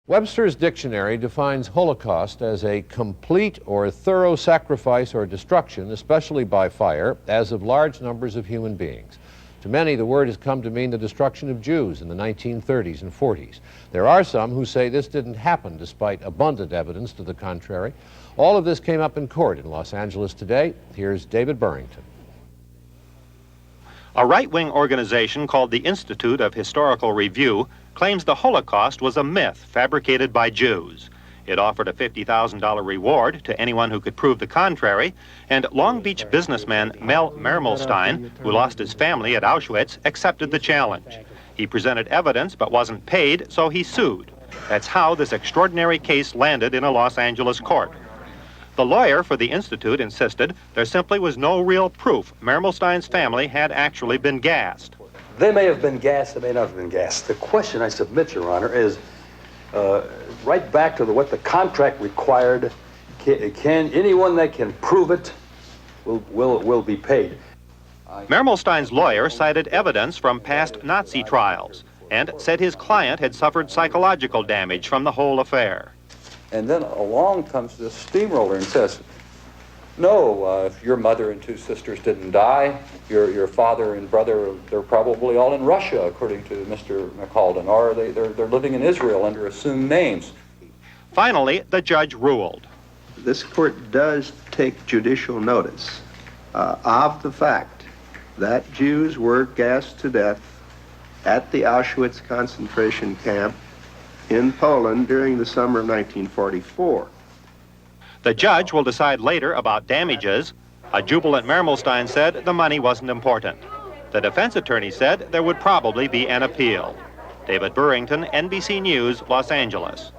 Webster's dictionary defines Holocaust as a complete or thorough sacrifice or destruction, especially by fire, as of large numbers of human beings. To many, the word has come to mean the destruction of Jews in the 1930s and 40s. There are some who say this didn't happen despite abundant evidence to the contrary. All of this came up in court in Los Angeles today. Here's David Burrington. A right-wing organization called the Institute of Historical Review claims the Holocaust was a myth fabricated by Jews. It offered a $50,000 reward to anyone who could prove the contrary, and Long Beach businessman Mermelstein, who lost his family at Auschwitz, accepted the challenge. He presented evidence but wasn't paid, so he sued. That's how this extraordinary case landed in a Los Angeles court. The lawyer for the Institute insisted there simply was no real proof Mermelstein's family had actually been gassed. They may have been gassed, they may not have been gassed. The question I submit, Your Honor, is right back to what the contract required. Can anyone that can prove it will be paid? Mermelstein's lawyer cited evidence from past Nazi trials and said his client had suffered psychological damage from the whole affair. And then along comes this steamroller and says, no, your mother and two sisters didn't die. Your father and brother, they're probably all in Russia, according to Mr. McCalden, or they're living in Israel under assumed names. Finally, the judge ruled. This court does take judicial notice of the fact that Jews were gassed to death at the Auschwitz concentration camp in Poland during the summer of 1944. The judge will decide later about damages. A jubilant Mermelstein said the money wasn't important. The defense attorney said there would probably be an appeal. David Burrington, NBC News, Los Angeles.